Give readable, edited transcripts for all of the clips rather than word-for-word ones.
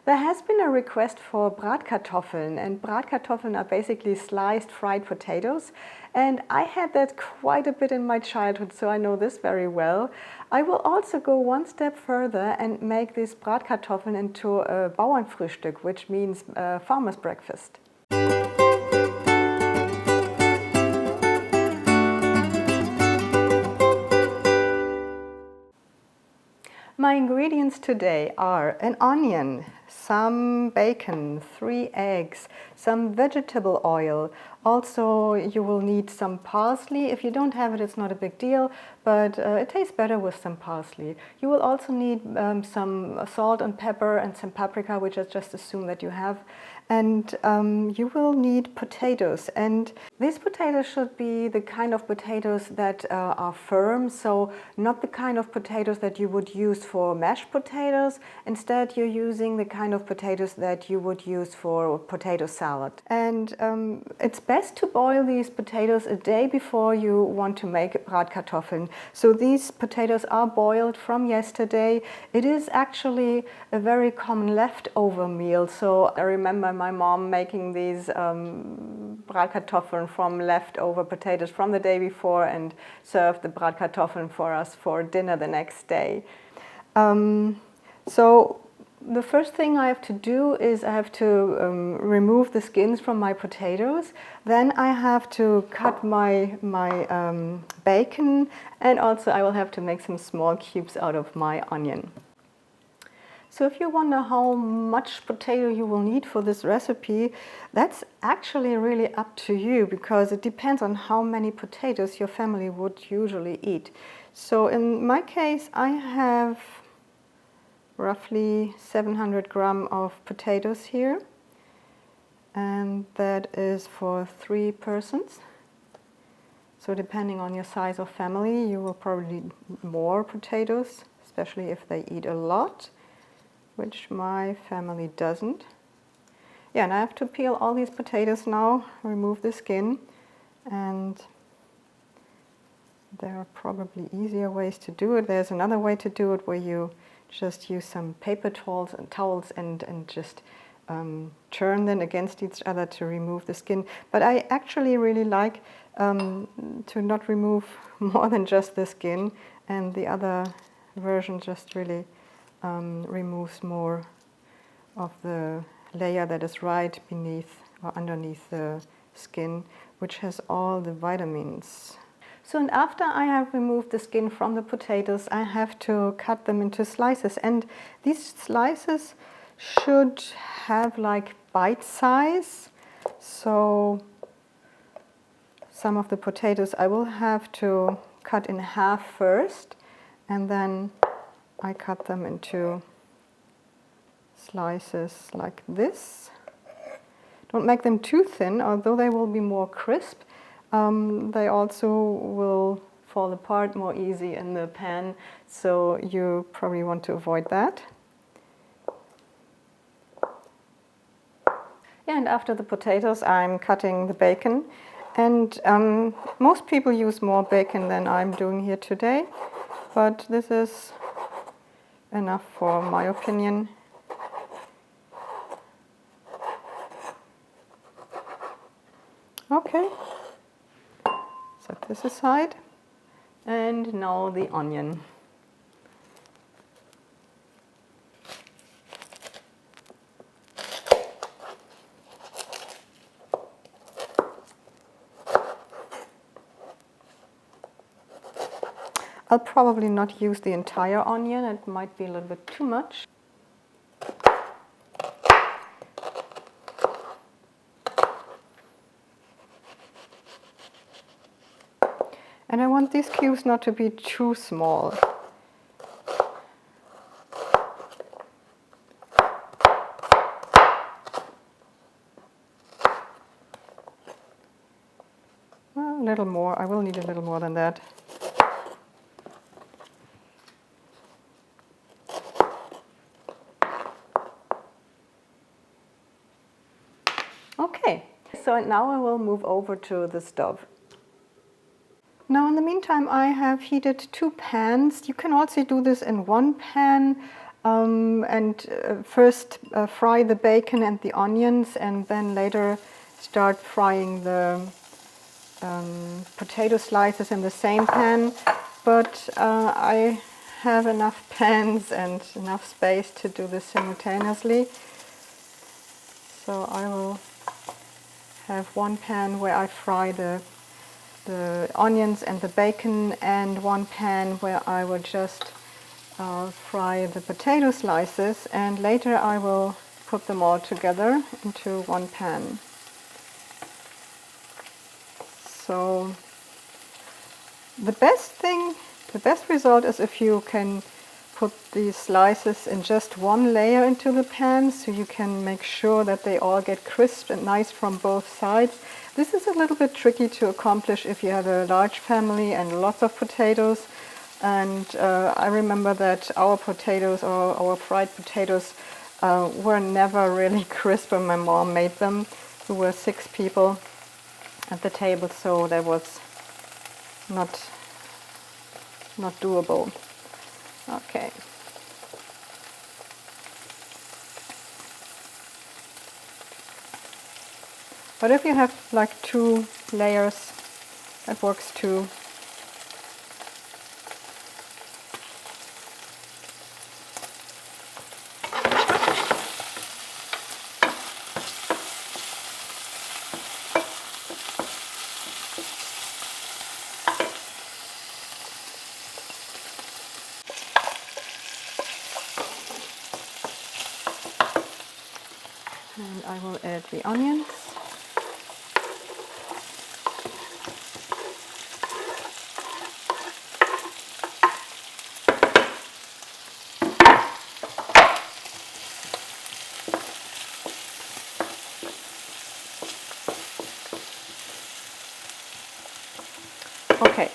There has been a request for Bratkartoffeln, and Bratkartoffeln are basically sliced fried potatoes, and I had that quite a bit in my childhood, so I know this very well. I will also go one step further and make these Bratkartoffeln into a Bauernfrühstück, which means farmer's breakfast. My ingredients today are an onion, some bacon, 3 eggs, some vegetable oil. Also, you will need some parsley. If you don't have it, it's not a big deal, but it tastes better with some parsley. You will also need some salt and pepper and some paprika, which I just assume that you have. And you will need potatoes, and these potatoes should be the kind of potatoes that are firm, so not the kind of potatoes that you would use for mashed potatoes. Instead, you're using the kind of potatoes that you would use for potato salad. And it's best to boil these potatoes a day before you want to make Bratkartoffeln. So these potatoes are boiled from yesterday. It is actually a very common leftover meal, so I remember my mom making these Bratkartoffeln from leftover potatoes from the day before and served the Bratkartoffeln for us for dinner the next day. So the first thing I have to do is I have to remove the skins from my potatoes. Then I have to cut my bacon, and also I will have to make some small cubes out of my onion. So if you wonder how much potato you will need for this recipe, that's actually really up to you, because it depends on how many potatoes your family would usually eat. So in my case, I have roughly 700 grams of potatoes here, and that is for 3 persons. So depending on your size of family, you will probably need more potatoes, especially if they eat a lot, which my family doesn't. Yeah, and I have to peel all these potatoes now, remove the skin, and there are probably easier ways to do it. There's another way to do it where you just use some paper towels and just churn them against each other to remove the skin. But I actually really like to not remove more than just the skin, and the other version just really removes more of the layer that is right beneath or underneath the skin, which has all the vitamins. So, and after I have removed the skin from the potatoes, I have to cut them into slices, and these slices should have like bite size. So some of the potatoes I will have to cut in half first, and then I cut them into slices like this. Don't make them too thin, although they will be more crisp. They also will fall apart more easy in the pan, so you probably want to avoid that. Yeah, and after the potatoes, I'm cutting the bacon. And most people use more bacon than I'm doing here today, but this is enough for my opinion. Okay, set this aside, and now the onion. I'll probably not use the entire onion, it might be a little bit too much. And I want these cubes not to be too small. Well, a little more, I will need a little more than that. Okay, so now I will move over to the stove. Now in the meantime I have heated 2 pans. You can also do this in one pan. First fry the bacon and the onions, and then later start frying the potato slices in the same pan. But I have enough pans and enough space to do this simultaneously. So I will have one pan where I fry the onions and the bacon, and one pan where I will just fry the potato slices, and later I will put them all together into one pan. So the best result is if you can put these slices in just one layer into the pan, so you can make sure that they all get crisp and nice from both sides. This is a little bit tricky to accomplish if you have a large family and lots of potatoes. And I remember that our potatoes, or our fried potatoes, were never really crisp when my mom made them. We were 6 people at the table, so that was not doable. Okay. But if you have like 2 layers, that works too. And I will add the onions. Okay,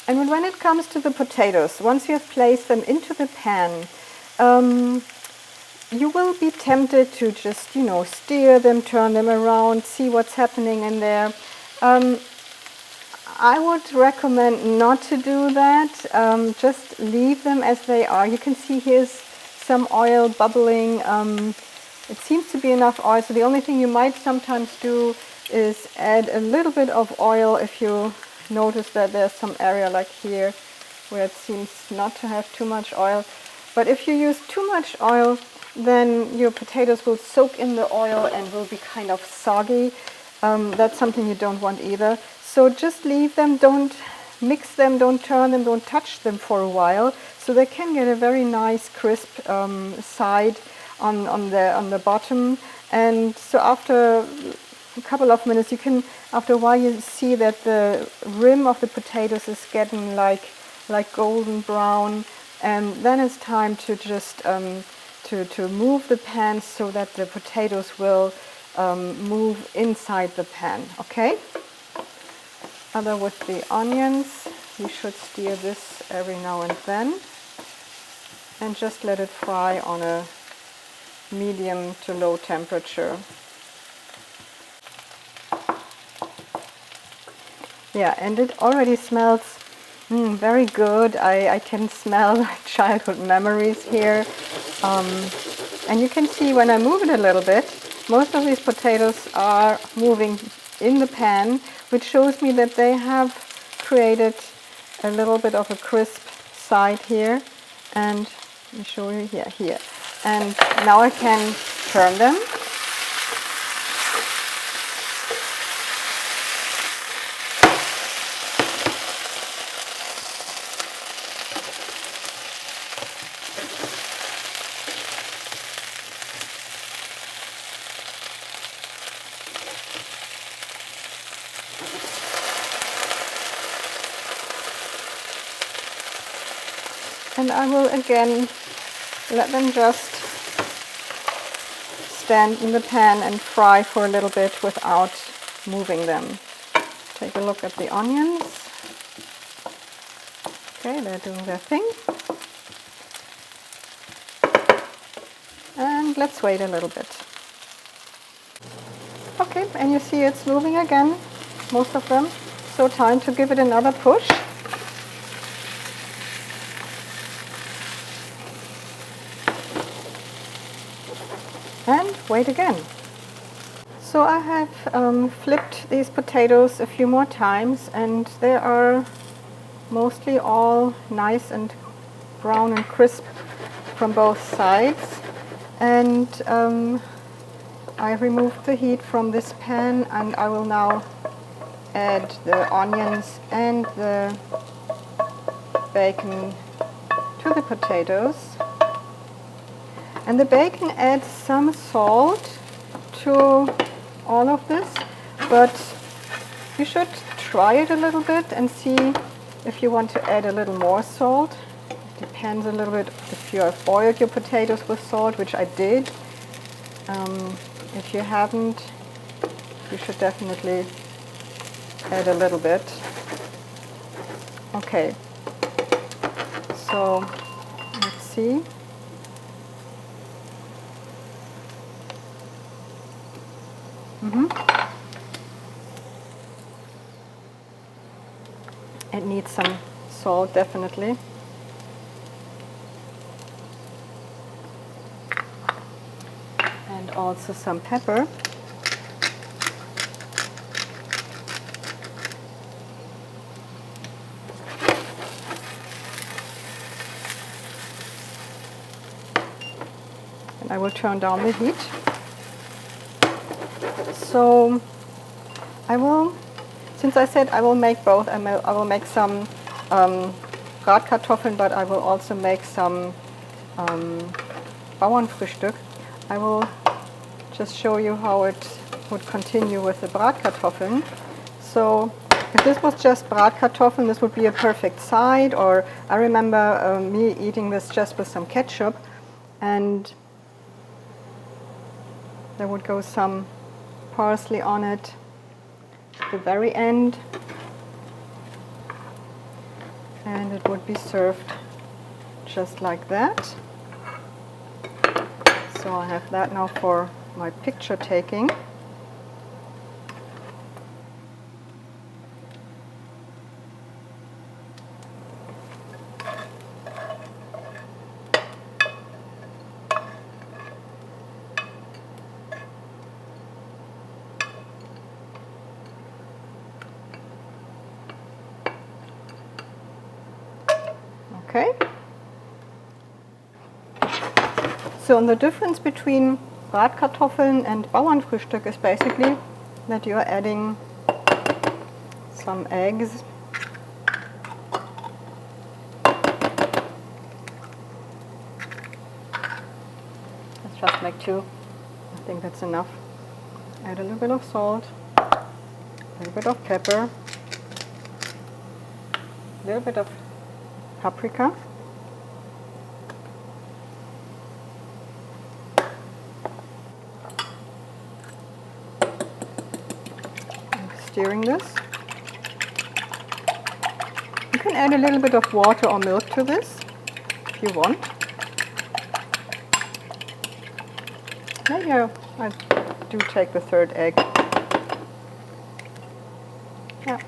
and when it comes to the potatoes, once you have placed them into the pan, you will be tempted to just, stir them, turn them around, see what's happening in there. I would recommend not to do that. Just leave them as they are. You can see here's some oil bubbling. It seems to be enough oil, so the only thing you might sometimes do is add a little bit of oil if you notice that there's some area like here where it seems not to have too much oil. But if you use too much oil, then your potatoes will soak in the oil and will be kind of soggy. That's something you don't want either. So just leave them, don't mix them, don't turn them, don't touch them for a while, so they can get a very nice crisp side on the bottom. And so after a couple of minutes, you can, after a while, you see that the rim of the potatoes is getting like golden brown, and then it's time to just to move the pan so that the potatoes will move inside the pan. Okay. Other with the onions, you should stir this every now and then, and just let it fry on a medium to low temperature. Yeah, and it already smells very good. I can smell childhood memories here. And you can see when I move it a little bit, most of these potatoes are moving in the pan, which shows me that they have created a little bit of a crisp side here. And let me show you here. And now I can turn them. And I will again let them just stand in the pan and fry for a little bit without moving them. Take a look at the onions. Okay, they're doing their thing. And let's wait a little bit. Okay, and you see it's moving again, most of them. So time to give it another push. and wait again. So I have flipped these potatoes a few more times, and they are mostly all nice and brown and crisp from both sides. And I removed the heat from this pan, and I will now add the onions and the bacon to the potatoes. And the bacon adds some salt to all of this, but you should try it a little bit and see if you want to add a little more salt. It depends a little bit if you have boiled your potatoes with salt, which I did. If you haven't, you should definitely add a little bit. Okay, so let's see. It needs some salt, definitely. And also some pepper. And I will turn down the heat. So I will, since I said I will make both, I will make some Bratkartoffeln, but I will also make some Bauernfrühstück. I will just show you how it would continue with the Bratkartoffeln. So if this was just Bratkartoffeln, this would be a perfect side, or I remember me eating this just with some ketchup, and there would go some parsley on it at the very end, and it would be served just like that. So I have that now for my picture taking. Okay. So the difference between Bratkartoffeln and Bauernfrühstück is basically that you are adding some eggs. Let's just make two. I think that's enough. Add a little bit of salt, a little bit of pepper, a little bit of paprika, and stirring this. You can add a little bit of water or milk to this if you want. Maybe I do take the third egg. Yeah.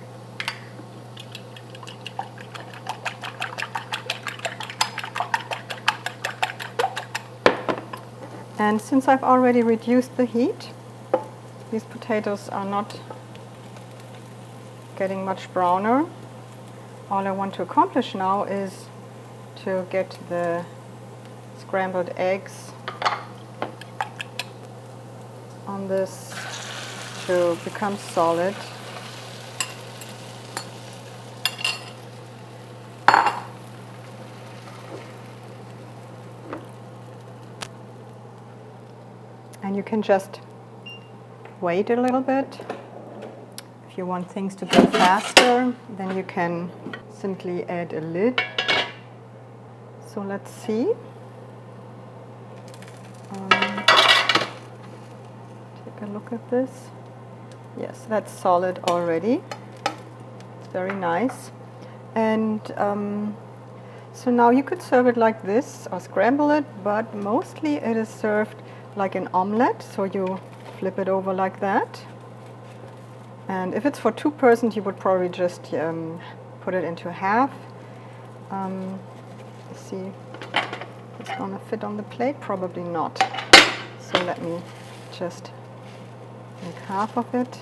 And since I've already reduced the heat, these potatoes are not getting much browner. All I want to accomplish now is to get the scrambled eggs on this to become solid. And you can just wait a little bit. If you want things to go faster, then you can simply add a lid. So let's see. Take a look at this. Yes, that's solid already. It's very nice. And so now you could serve it like this or scramble it, but mostly it is served like an omelet, so you flip it over like that. And if it's for two persons, you would probably just put it into half. Let's see, it's gonna fit on the plate? Probably not. So let me just make half of it.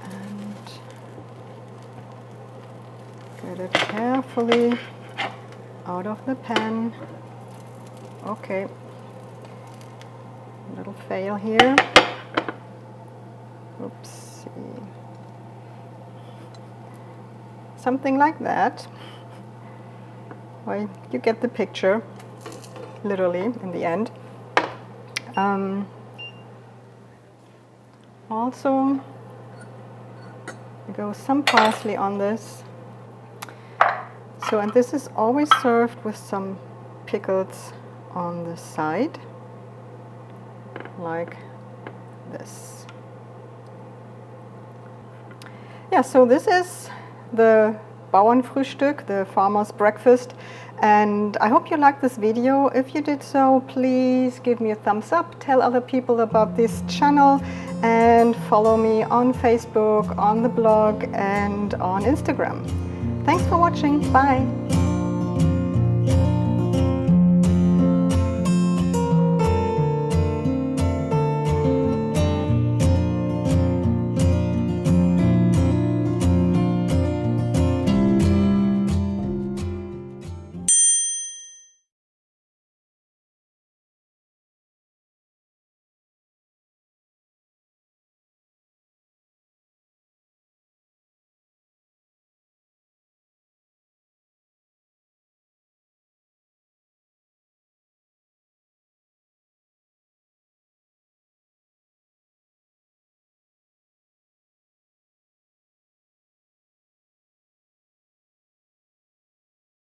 And get it carefully out of the pan. Okay. Little fail here. Oopsie. Something like that. Well, you get the picture, literally, in the end. Also, go some parsley on this. So, and this is always served with some pickles on the side, like this. Yeah, so this is the Bauernfrühstück, the farmer's breakfast, and I hope you liked this video. If you did so, please give me a thumbs up, tell other people about this channel, and follow me on Facebook, on the blog, and on Instagram. Thanks for watching. Bye.